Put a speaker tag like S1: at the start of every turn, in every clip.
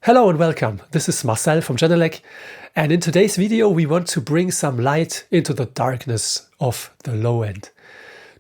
S1: Hello and welcome. This is Marcel from Genelec, and in today's video we want to bring some light into the darkness of the low end.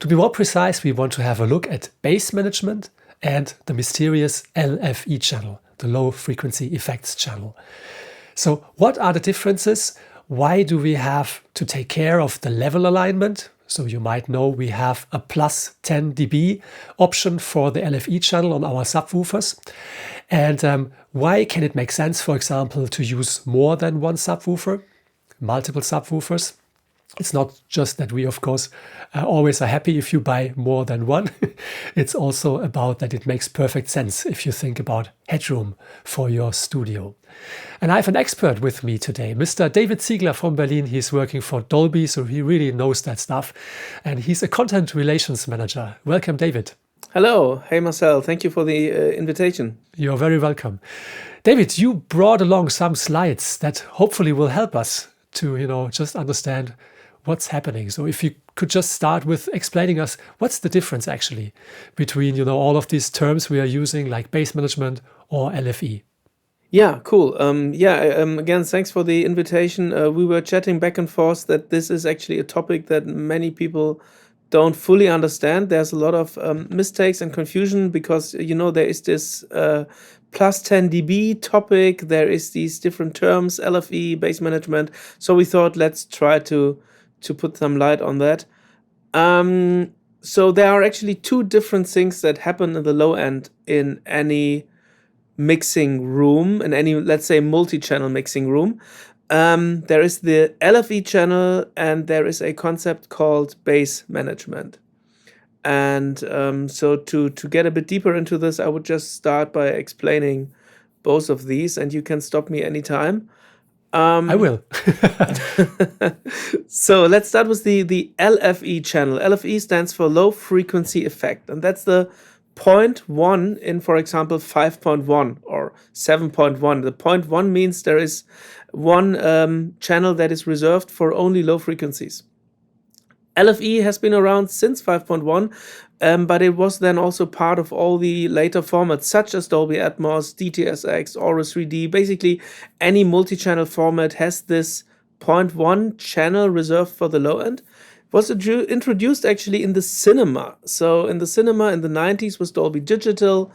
S1: To be more precise, we want to have a look at bass management and the mysterious LFE channel, the low frequency effects channel. So what are the differences? Why do we have to take care of the level alignment? So you might know we have a plus 10 dB option for the LFE channel on our subwoofers. And why can it make sense, for example, to use more than one subwoofer, multiple subwoofers? It's not just that we, of course, always are happy if you buy more than one. It's also about that it makes perfect sense if you think about headroom for your studio. And I have an expert with me today, Mr. David Ziegler from Berlin. He's working for Dolby, so he really knows that stuff. And he's a content relations manager. Welcome, David.
S2: Hello. Hey, Marcel. Thank you for the invitation.
S1: You're very welcome. David, you brought along some slides that hopefully will help us to, just understand what's happening. So if you could just start with explaining us what's the difference actually between, all of these terms we are using like bass management or LFE.
S2: Yeah, cool. Again, thanks for the invitation. We were chatting back and forth that this is actually a topic that many people don't fully understand. There's a lot of mistakes and confusion because, there is this plus 10 dB topic. There is these different terms, LFE, bass management. So we thought, let's try to put some light on that. So there are actually two different things that happen in the low end in any mixing room, in any, let's say, multi-channel mixing room. There is the LFE channel and there is a concept called bass management. And so to get a bit deeper into this, I would just start by explaining both of these, and you can stop me anytime.
S1: I will.
S2: So let's start with the LFE channel. LFE stands for low frequency effect, and that's the 0.1 in, for example, 5.1 or 7.1. The 0.1 means there is one channel that is reserved for only low frequencies. LFE has been around since 5.1, but it was then also part of all the later formats such as Dolby Atmos, DTS:X, Aura 3D. Basically, any multi-channel format has this 0.1 channel reserved for the low end. It was introduced actually in the cinema. So in the cinema in the 90s was Dolby Digital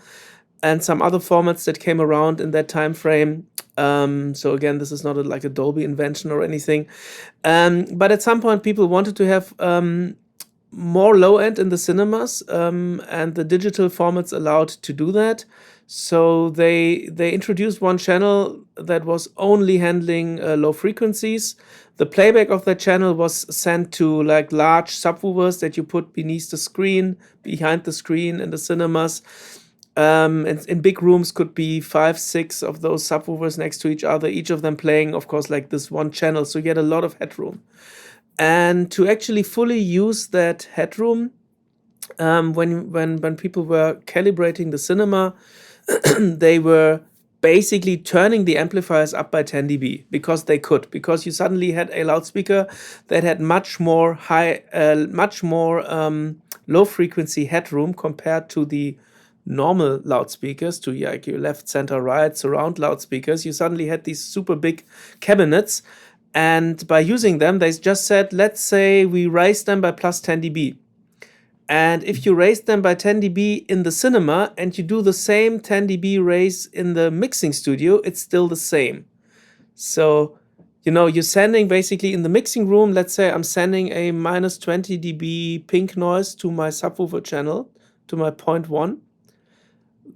S2: and some other formats that came around in that time frame. So again, this is not like a Dolby invention or anything. But at some point, people wanted to have more low end in the cinemas, and the digital formats allowed to do that. So they introduced one channel that was only handling low frequencies. The playback of that channel was sent to like large subwoofers that you put beneath the screen, behind the screen in the cinemas. In big rooms could be 5, 6 of those subwoofers next to each other, each of them playing, of course, like this one channel. So you get a lot of headroom. And to actually fully use that headroom, when people were calibrating the cinema, they were basically turning the amplifiers up by 10 dB because they could, because you suddenly had a loudspeaker that had much more low frequency headroom compared to the normal loudspeakers, to like your left, center, right, surround loudspeakers. You suddenly had these super big cabinets, and by using them, they just said, let's say we raise them by plus 10 dB. And if you raise them by 10 dB in the cinema and you do the same 10 dB raise in the mixing studio, it's still the same. So, you're sending basically in the mixing room, let's say I'm sending a minus 20 dB pink noise to my subwoofer channel, to my 0.1.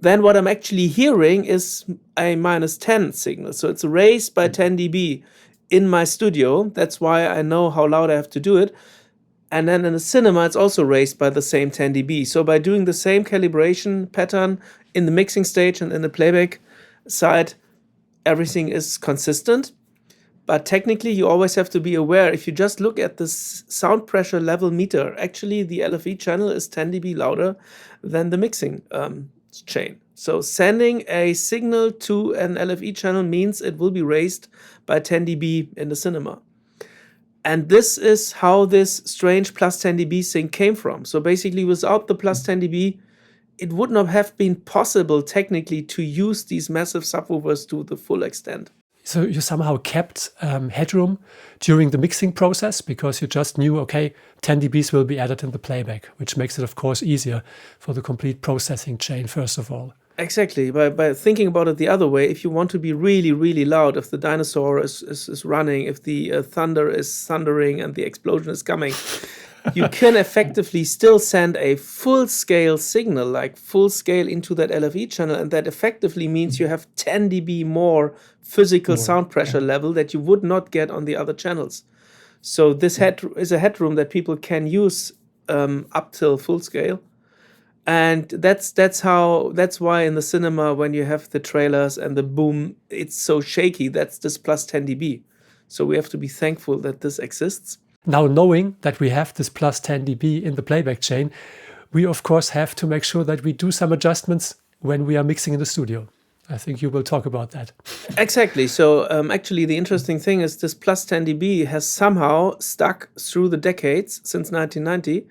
S2: Then what I'm actually hearing is a minus 10 signal. So it's raised by 10 dB in my studio. That's why I know how loud I have to do it. And then in the cinema, it's also raised by the same 10 dB. So by doing the same calibration pattern in the mixing stage and in the playback side, everything is consistent. But technically, you always have to be aware, if you just look at the sound pressure level meter, actually the LFE channel is 10 dB louder than the mixing chain. So sending a signal to an LFE channel means it will be raised by 10 dB in the cinema. And this is how this strange plus 10 dB thing came from. So basically, without the plus 10 dB it would not have been possible technically to use these massive subwoofers to the full extent.
S1: So you somehow kept headroom during the mixing process because you just knew, okay, 10 dBs will be added in the playback, which makes it, of course, easier for the complete processing chain, first of all.
S2: Exactly. By thinking about it the other way, if you want to be really, really loud, if the dinosaur is running, if the thunder is thundering and the explosion is coming, you can effectively still send a full-scale signal, like full-scale into that LFE channel, and that effectively means you have 10 dB more physical sound pressure level that you would not get on the other channels. So this is a headroom that people can use up till full scale. And that's why in the cinema, when you have the trailers and the boom, it's so shaky. That's this plus 10 dB. So we have to be thankful that this exists.
S1: Now, knowing that we have this plus 10 dB in the playback chain, we of course have to make sure that we do some adjustments when we are mixing in the studio. I think you will talk about that.
S2: Exactly. So actually, the interesting thing is this plus 10 dB has somehow stuck through the decades since 1990.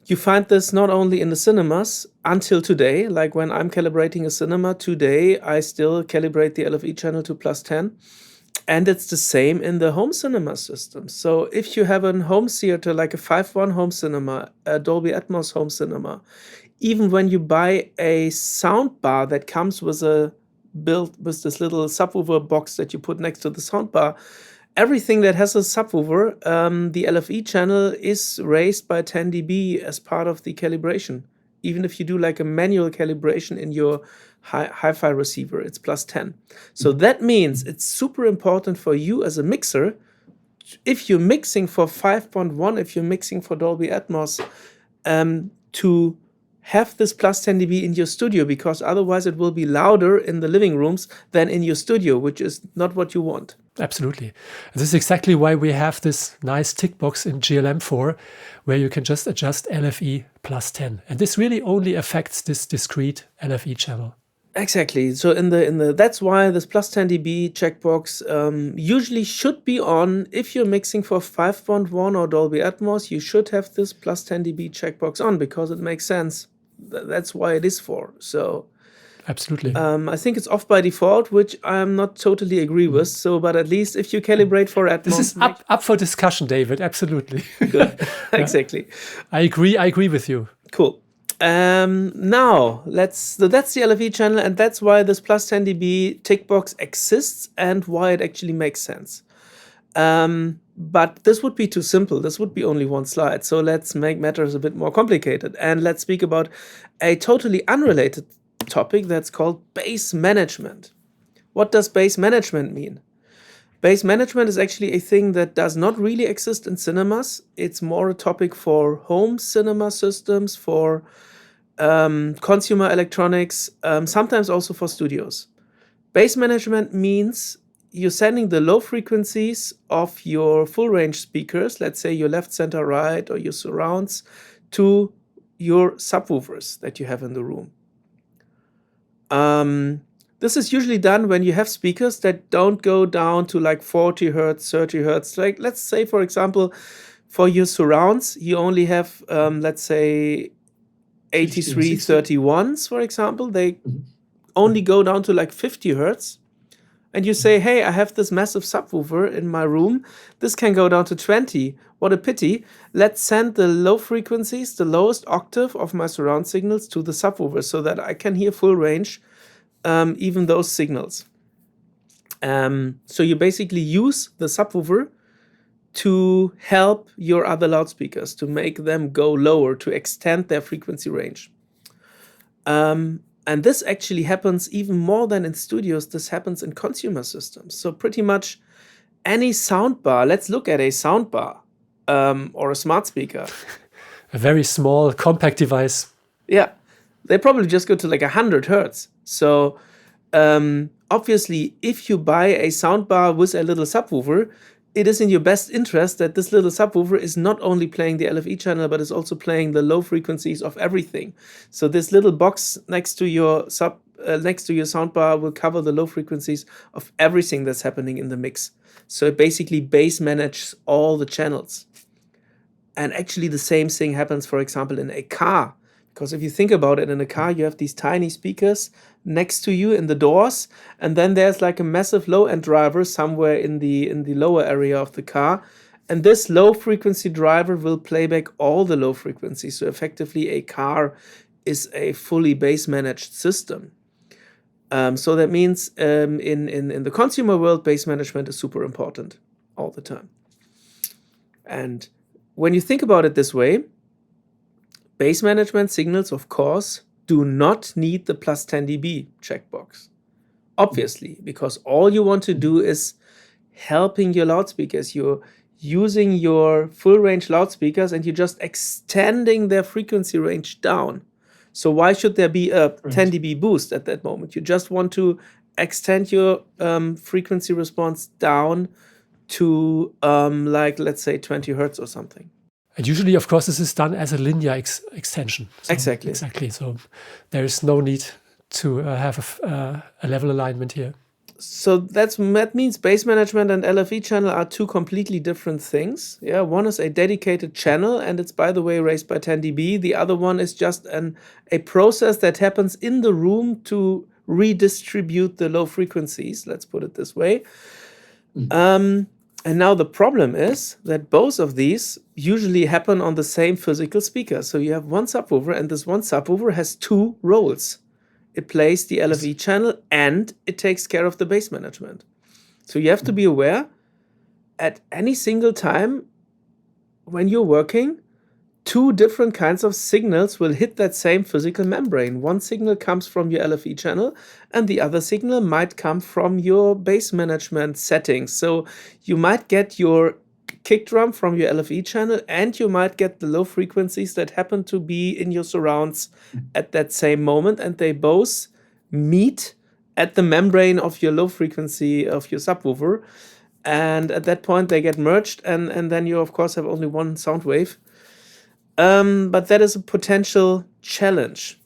S2: You find this not only in the cinemas until today, like when I'm calibrating a cinema today, I still calibrate the LFE channel to plus 10. And it's the same in the home cinema system. So if you have a home theater, like a 5.1 home cinema, a Dolby Atmos home cinema, even when you buy a sound bar that comes with with this little subwoofer box that you put next to the sound bar, everything that has a subwoofer, the LFE channel is raised by 10 dB as part of the calibration. Even if you do like a manual calibration in your hi-fi receiver, it's plus 10. So that means it's super important for you as a mixer, if you're mixing for 5.1, if you're mixing for Dolby Atmos, to have this plus 10 dB in your studio, because otherwise it will be louder in the living rooms than in your studio, which is not what you want.
S1: Absolutely. This is exactly why we have this nice tick box in GLM4, where you can just adjust LFE plus 10. And this really only affects this discrete LFE channel.
S2: Exactly. So that's why this plus 10 dB checkbox usually should be on. If you're mixing for 5.1 or Dolby Atmos, you should have this plus 10 dB checkbox on, because it makes sense. That's why it is for. So
S1: absolutely.
S2: I think it's off by default, which I'm not totally agree with. So, but at least if you calibrate for Atmos,
S1: this is up for discussion, David. Absolutely.
S2: Good. Exactly.
S1: I agree with you.
S2: Cool. Now that's the LFE channel, and that's why this plus 10 dB tick box exists and why it actually makes sense. But this would be too simple. This would be only one slide. So let's make matters a bit more complicated, and let's speak about a totally unrelated topic that's called bass management. What does bass management mean? Bass management is actually a thing that does not really exist in cinemas. It's more a topic for home cinema systems, for consumer electronics, sometimes also for studios. Bass management means you're sending the low frequencies of your full range speakers, let's say your left, center, right, or your surrounds, to your subwoofers that you have in the room. This is usually done when you have speakers that don't go down to like 40 hertz, 30 hertz. Like, let's say, for example, for your surrounds, you only have, let's say, 8331s, for example. They only go down to like 50 hertz. And you say, hey, I have this massive subwoofer in my room. This can go down to 20. What a pity. Let's send the low frequencies, the lowest octave of my surround signals, to the subwoofer so that I can hear full range, even those signals. So you basically use the subwoofer to help your other loudspeakers, to make them go lower, to extend their frequency range. And this actually happens even more than in studios. This happens in consumer systems. So pretty much any soundbar, let's look at a soundbar or a smart speaker.
S1: A very small, compact device.
S2: Yeah, they probably just go to like 100 hertz. So obviously, if you buy a soundbar with a little subwoofer, it is in your best interest that this little subwoofer is not only playing the LFE channel, but is also playing the low frequencies of everything. So this little box next to your soundbar will cover the low frequencies of everything that's happening in the mix. So it basically bass manages all the channels. And actually the same thing happens, for example, in a car. Because if you think about it, in a car, you have these tiny speakers next to you in the doors, and then there's like a massive low-end driver somewhere in the lower area of the car. And this low-frequency driver will play back all the low frequencies. So effectively, a car is a fully bass-managed system. So that means in the consumer world, bass management is super important all the time. And when you think about it this way, bass management signals, of course, do not need the plus 10 dB checkbox. Obviously, because all you want to do is helping your loudspeakers. You're using your full range loudspeakers and you're just extending their frequency range down. So why should there be a 10 dB boost at that moment? You just want to extend your frequency response down to like, let's say 20 hertz or something.
S1: And usually, of course, this is done as a linear extension. So
S2: Exactly.
S1: So there is no need to have a level alignment here.
S2: So that means bass management and LFE channel are two completely different things. Yeah, one is a dedicated channel, and it's, by the way, raised by 10 dB. The other one is just a process that happens in the room to redistribute the low frequencies. Let's put it this way. And now the problem is that both of these usually happen on the same physical speaker. So you have one subwoofer, and this one subwoofer has two roles. It plays the LFE channel and it takes care of the bass management. So you have to be aware at any single time when you're working, two different kinds of signals will hit that same physical membrane. One signal comes from your LFE channel and the other signal might come from your bass management settings. So you might get your kick drum from your LFE channel and you might get the low frequencies that happen to be in your surrounds at that same moment, and they both meet at the membrane of your low frequency of your subwoofer, and at that point they get merged, and then you of course have only one sound wave. But that is a potential challenge.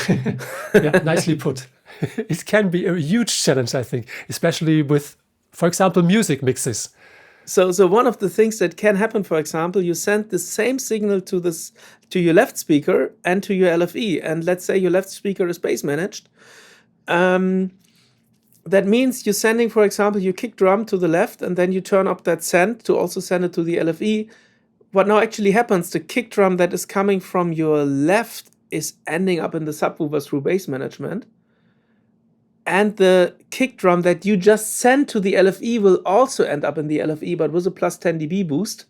S1: Yeah, nicely put. It can be a huge challenge, I think, especially with, for example, music mixes.
S2: So one of the things that can happen, for example, you send the same signal to your left speaker and to your LFE, and let's say your left speaker is bass managed. That means you're sending, for example, your kick drum to the left, and then you turn up that send to also send it to the LFE. What now actually happens, the kick drum that is coming from your left is ending up in the subwoofer through bass management. And the kick drum that you just sent to the LFE will also end up in the LFE, but with a plus 10 dB boost.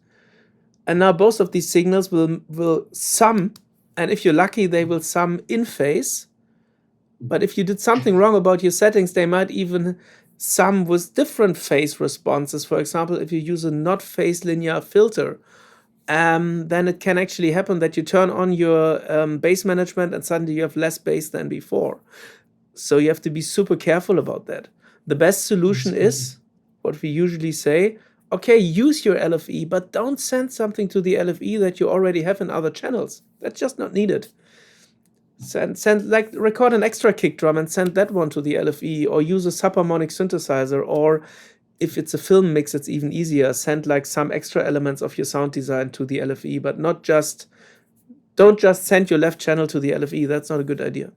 S2: And now both of these signals will sum, and if you're lucky, they will sum in phase. But if you did something wrong about your settings, they might even sum with different phase responses. For example, if you use a not phase linear filter, then it can actually happen that you turn on your bass management and suddenly you have less bass than before. So you have to be super careful about that. The best solution is what we usually say, okay, use your LFE, but don't send something to the LFE that you already have in other channels. That's just not needed. Record an extra kick drum and send that one to the LFE, or use a subharmonic synthesizer, or if it's a film mix, it's even easier. Send like some extra elements of your sound design to the LFE, but don't just send your left channel to the LFE. That's not a good idea.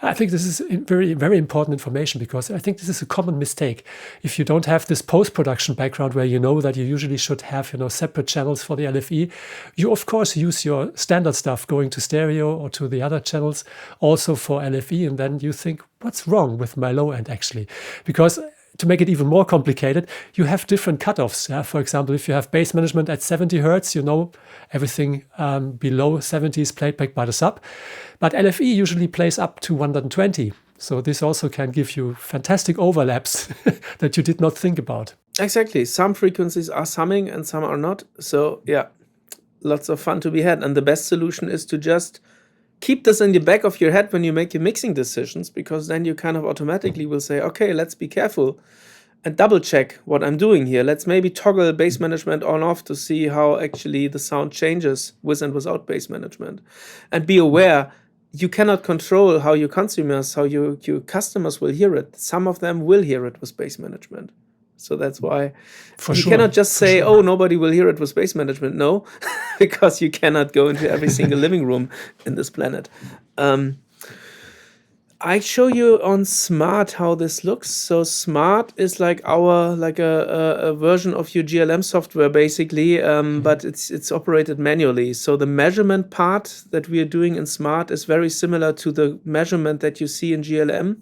S1: I think this is very, very important information, because I think this is a common mistake. If you don't have this post-production background where you know that you usually should have, separate channels for the LFE, you of course use your standard stuff going to stereo or to the other channels also for LFE, and then you think, what's wrong with my low end actually? Because to make it even more complicated, you have different cutoffs. Yeah? For example, if you have bass management at 70 hertz, everything below 70 is played back by the sub. But LFE usually plays up to 120. So this also can give you fantastic overlaps that you did not think about.
S2: Exactly. Some frequencies are summing and some are not. So yeah, lots of fun to be had. And the best solution is to just keep this in the back of your head when you make your mixing decisions, because then you kind of automatically will say, okay, let's be careful and double check what I'm doing here. Let's maybe toggle bass management on off to see how actually the sound changes with and without bass management. And be aware, you cannot control how your consumers, how your customers will hear it. Some of them will hear it with bass management. So that's why
S1: For
S2: you
S1: sure.
S2: cannot just
S1: For
S2: say,
S1: sure.
S2: oh, nobody will hear it with Bass Management. No, because you cannot go into every single living room in this planet. I show you on Smart how this looks. So Smart is like a version of your GLM software basically, but it's operated manually. So the measurement part that we are doing in Smart is very similar to the measurement that you see in GLM.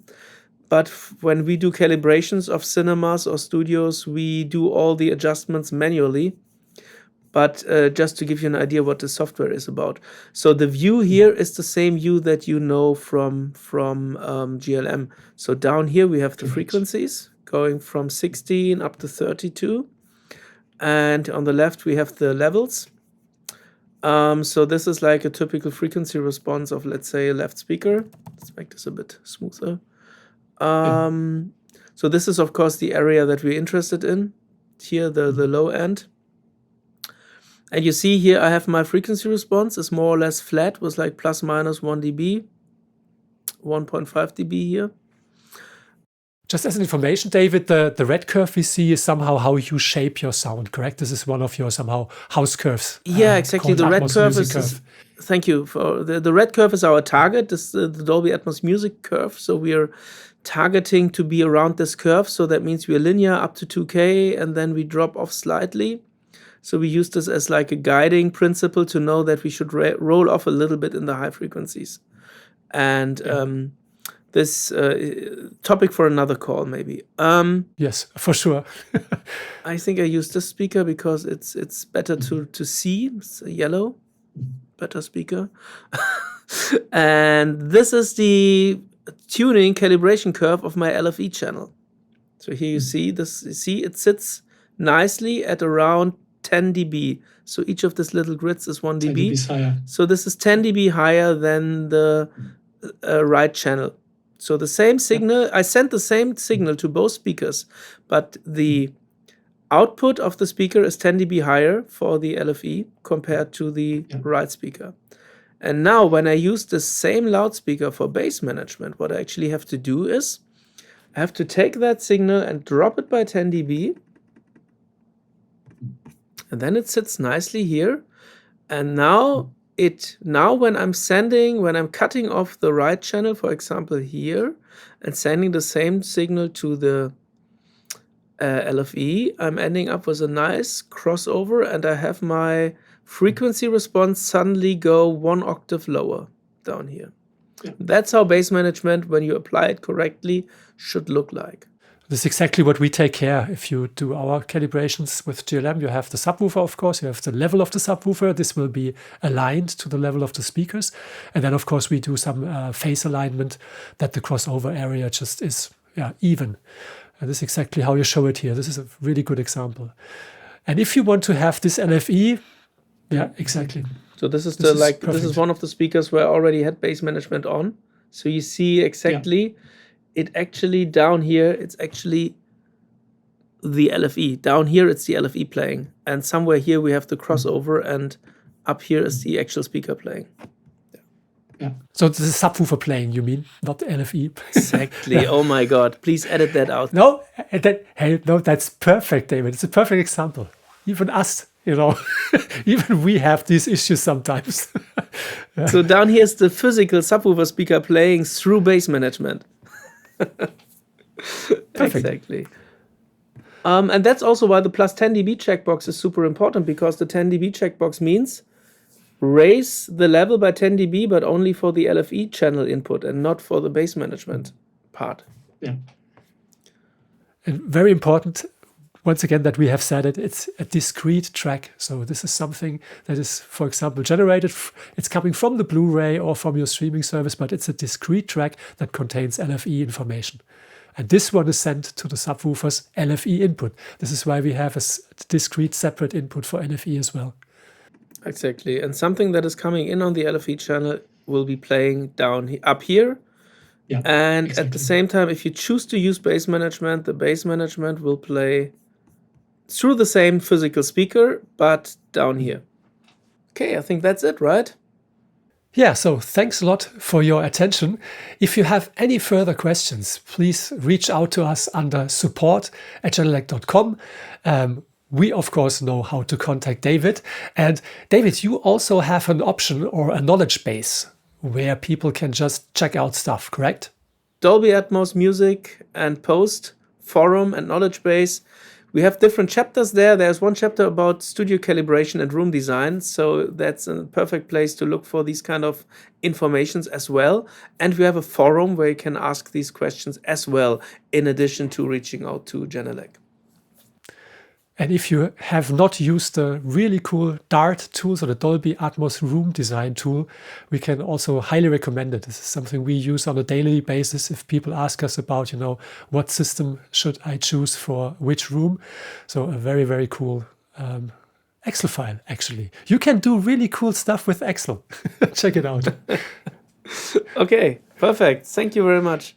S2: But when we do calibrations of cinemas or studios, we do all the adjustments manually. But just to give you an idea what the software is about. So the view here is the same view that you know from GLM. So down here we have the frequencies going from 16 up to 32. And on the left we have the levels. So this is like a typical frequency response of, let's say, a left speaker. Let's make this a bit smoother. So this is, of course, the area that we're interested in. Here, the low end. And you see here, I have my frequency response is more or less flat with like plus minus 1 dB, 1.5 dB here.
S1: Just as an information, David, the red curve we see is somehow how you shape your sound, correct? This is one of your somehow house curves.
S2: Yeah, exactly. The red curve is thank you. For the red curve is our target. This is the Dolby Atmos music curve. So we are targeting to be around this curve. So that means we are linear up to 2K and then we drop off slightly. So we use this as like a guiding principle to know that we should roll off a little bit in the high frequencies. And this topic for another call, maybe.
S1: Yes, for sure.
S2: I think I use this speaker because it's better to see. It's a yellow, better speaker. And this is the tuning calibration curve of my LFE channel. So here you see this. You see it sits nicely at around 10 dB. So each of these little grids is 1 dB.
S1: 10 dB higher.
S2: So this is 10 dB higher than the right channel. So the same signal, I sent the same signal to both speakers, but the output of the speaker is 10 dB higher for the LFE compared to the right speaker. And now when I use the same loudspeaker for bass management, what I actually have to do is I have to take that signal and drop it by 10 dB. And then it sits nicely here. And now when I'm cutting off the right channel, for example, here, and sending the same signal to the LFE, I'm ending up with a nice crossover, and I have my frequency response suddenly go 1 octave lower down here. Yeah. That's how bass management, when you apply it correctly, should look like.
S1: This is exactly what we take care. If you do our calibrations with GLM, you have the subwoofer, of course, you have the level of the subwoofer. This will be aligned to the level of the speakers. And then, of course, we do some phase alignment that the crossover area just is even. And this is exactly how you show it here. This is a really good example. And if you want to have this LFE, exactly.
S2: So this is this is one of the speakers where I already had bass management on. So you see exactly it actually down here, it's actually the LFE. Down here it's the LFE playing. And somewhere here we have the crossover, and up here is the actual speaker playing.
S1: Yeah. So this is subwoofer playing, you mean, not the LFE?
S2: Exactly. Oh my God! Please edit that out.
S1: No, that's perfect, David. It's a perfect example. Even us, even we have these issues sometimes.
S2: So down here is the physical subwoofer speaker playing through bass management.
S1: Perfect.
S2: Exactly. And that's also why the plus 10 dB checkbox is super important, because the 10 dB checkbox means raise the level by 10 dB, but only for the LFE channel input and not for the bass management part. Yeah.
S1: And very important, once again, that we have said it's a discrete track. So this is something that is, for example, generated. It's coming from the Blu-ray or from your streaming service, but it's a discrete track that contains LFE information. And this one is sent to the subwoofer's LFE input. This is why we have a discrete separate input for LFE as well.
S2: Exactly. And something that is coming in on the LFE channel will be playing up here. Yeah, and exactly. At the same time, if you choose to use bass management, the bass management will play through the same physical speaker, but down here. Okay, I think that's it, right?
S1: Yeah, so thanks a lot for your attention. If you have any further questions, please reach out to us under support@genelec.com. We, of course, know how to contact David. And David, you also have an option or a knowledge base where people can just check out stuff, correct?
S2: Dolby Atmos Music and Post, Forum and Knowledge Base. We have different chapters there. There's one chapter about studio calibration and room design. So that's a perfect place to look for these kind of informations as well. And we have a forum where you can ask these questions as well, in addition to reaching out to Genelec.
S1: And if you have not used the really cool DART tool, so the Dolby Atmos Room Design tool, we can also highly recommend it. This is something we use on a daily basis if people ask us about, what system should I choose for which room. So a very, very cool Excel file, actually. You can do really cool stuff with Excel. Check it out.
S2: Okay, perfect. Thank you very much.